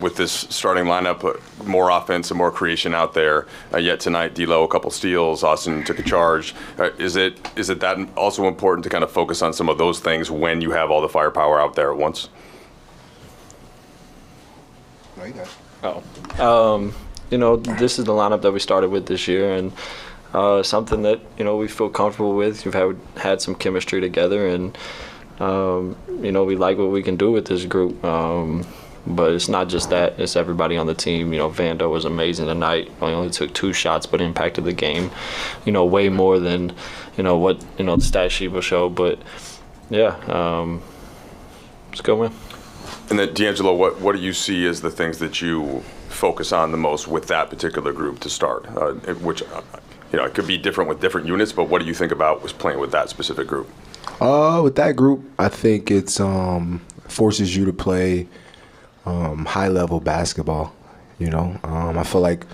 with this starting lineup, more offense and more creation out there. Yet tonight, D'Lo, a couple steals, Austin took a charge. Is it that also important to kind of focus on some of those things when you have all the firepower out there at once? This is the lineup that we started with this year, and something that we feel comfortable with. We've had some chemistry together, and we like what we can do with this group. But it's not just that; it's everybody on the team. Vando was amazing tonight. He only took 2 shots, but impacted the game. Way more than what the stat sheet will show. But yeah, it's a good win. And then D'Angelo, what do you see as the things that you focus on the most with that particular group to start? Which it could be different with different units, but what do you think about was playing with that specific group? With that group, I think it's forces you to play high-level basketball. I feel like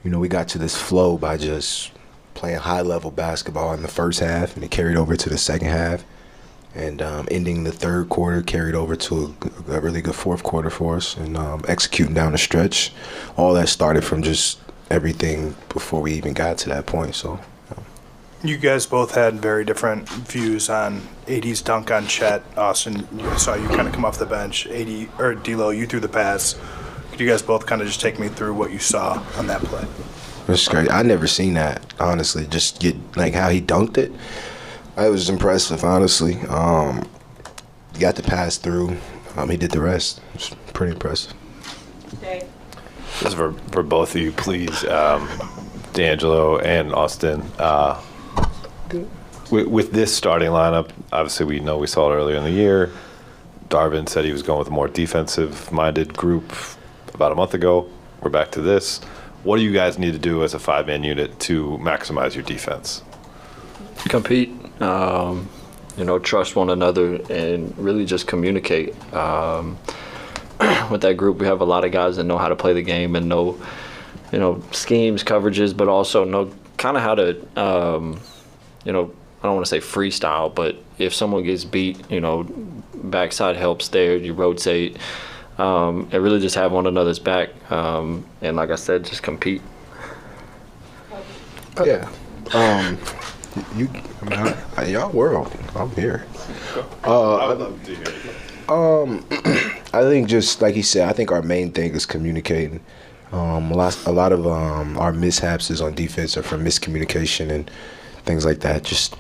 we got to this flow by just playing high-level basketball in the first half, and it carried over to the second half, and ending the third quarter carried over to a really good fourth quarter for us, and executing down the stretch. All that started from just everything before we even got to that point. So. You guys both had very different views on AD's dunk on Chet. Austin, I saw you kind of come off the bench. D'Lo, you threw the pass. Could you guys both kind of just take me through what you saw on that play? That's great. I never seen that, honestly. Just get how he dunked it. It was impressive, honestly. He got the pass through. He did the rest. It was pretty impressive. Dave. This is for both of you, please, D'Angelo and Austin. With this starting lineup, obviously we saw it earlier in the year. Darvin said he was going with a more defensive-minded group about a month ago. We're back to this. What do you guys need to do as a 5-man unit to maximize your defense? Compete, trust one another, and really just communicate. With that group, we have a lot of guys that know how to play the game and know, schemes, coverages, but also know kind of how to, I don't want to say freestyle, but if someone gets beat, backside helps there, you rotate, and really just have one another's back. And like I said, just compete. Yeah. Y'all world. I'm here. I would love to hear it. I think just like he said, I think our main thing is communicating. A lot of our mishaps is on defense or from miscommunication and things like that. Just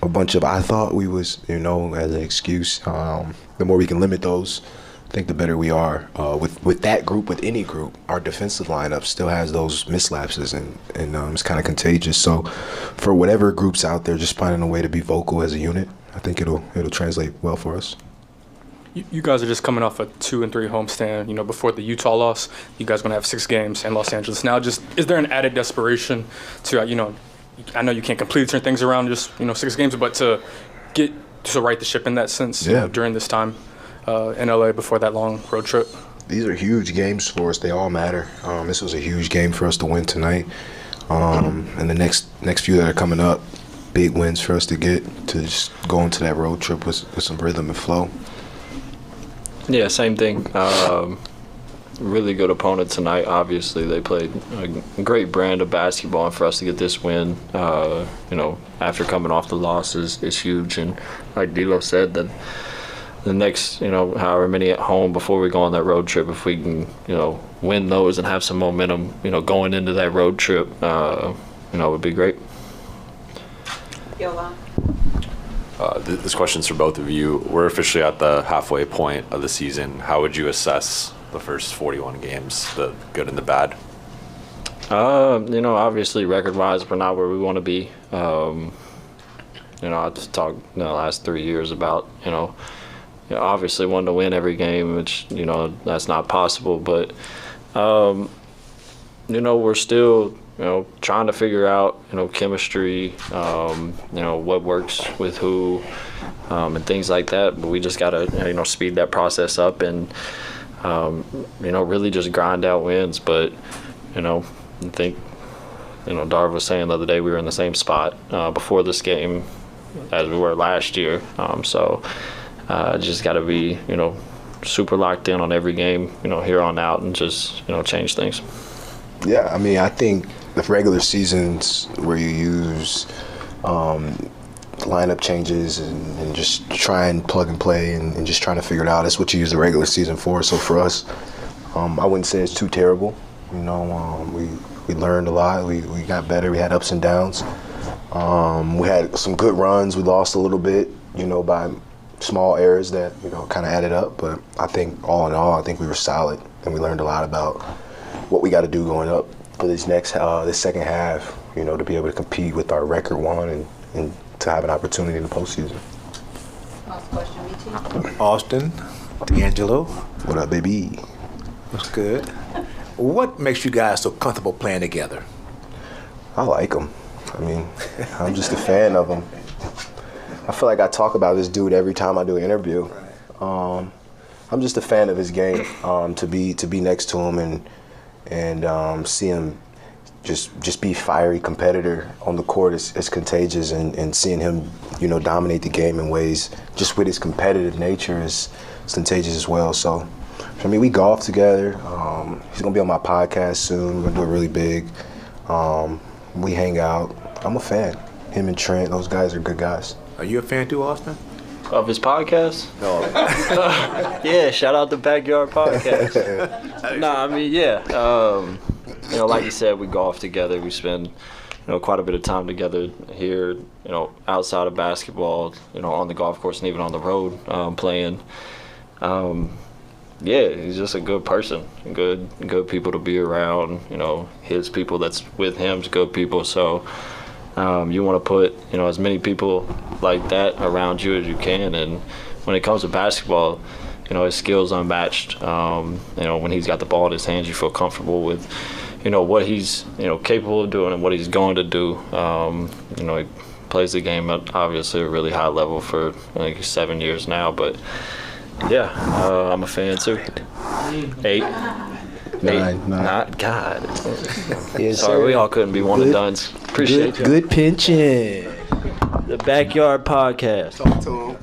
a bunch of I thought we was, as an excuse. The more we can limit those, I think the better we are. With that group, with any group, our defensive lineup still has those mislapses, and it's kind of contagious. So for whatever group's out there, just finding a way to be vocal as a unit, I think it'll translate well for us. You guys are just coming off a 2-3 homestand. Before the Utah loss, you guys are going to have 6 games in Los Angeles. Now, is there an added desperation to, I know you can't completely turn things around just, 6 games, but to right the ship in that sense during this time in LA before that long road trip? These are huge games for us. They all matter. This was a huge game for us to win tonight. And the next few that are coming up, big wins for us to get to just go into that road trip with some rhythm and flow. Yeah, same thing. Really good opponent tonight. Obviously, they played a great brand of basketball, and for us to get this win, after coming off the loss is huge. And like D'Lo said, the next, however many at home before we go on that road trip, if we can, win those and have some momentum, going into that road trip, would be great. Yola. This question's for both of you. We're officially at the halfway point of the season. How would you assess the first 41 games, the good and the bad? Obviously record-wise, we're not where we want to be. I just talked the last 3 years about, obviously wanting to win every game, which, that's not possible. But, we're still, trying to figure out, chemistry, what works with who, and things like that. But we just got to, speed that process up and, really just grind out wins. But, I think, Darv was saying the other day we were in the same spot before this game as we were last year. So just got to be, super locked in on every game, here on out, and just change things. Yeah, I mean, I think the regular seasons where you use lineup changes and just try and plug and play and just trying to figure it out, that's what you use the regular season for. So for us, I wouldn't say it's too terrible. We learned a lot. We got better. We had ups and downs. We had some good runs. We lost a little bit, by small errors that, kind of added up. But I think all in all, I think we were solid, and we learned a lot about what we got to do going up for this second half, to be able to compete with our record one and to have an opportunity in the postseason. Last question, BT. Austin, D'Angelo. What up, baby? What's good? What makes you guys so comfortable playing together? I like him. I mean, I'm just a fan of him. I feel like I talk about this dude every time I do an interview. I'm just a fan of his game. To be next to him and see him just be fiery competitor on the court is contagious, and seeing him dominate the game in ways just with his competitive nature is contagious as well. So for me, we golf together. He's gonna be on my podcast soon. We're gonna do it really big. We hang out. I'm a fan. Him and Trent, those guys are good guys. Are you a fan too, Austin? Of his podcast? No. Yeah, shout out the Backyard Podcast. Nah, I mean, yeah. Like you said, we golf together. We spend, quite a bit of time together here, outside of basketball, on the golf course and even on the road playing. Yeah, he's just a good person, good people to be around. His people that's with him's good people. So you want to put, as many people like that around you as you can. And when it comes to basketball, his skills unmatched. When he's got the ball in his hands, you feel comfortable with, what he's, capable of doing and what he's going to do. He plays the game at obviously a really high level for, I think, 7 years now. But yeah, I'm a fan too. 8. 9. Not God. Yes, Sorry, sir. we all couldn't be one and dones. Appreciate you. Good pinching. The Backyard Podcast. Talk to him.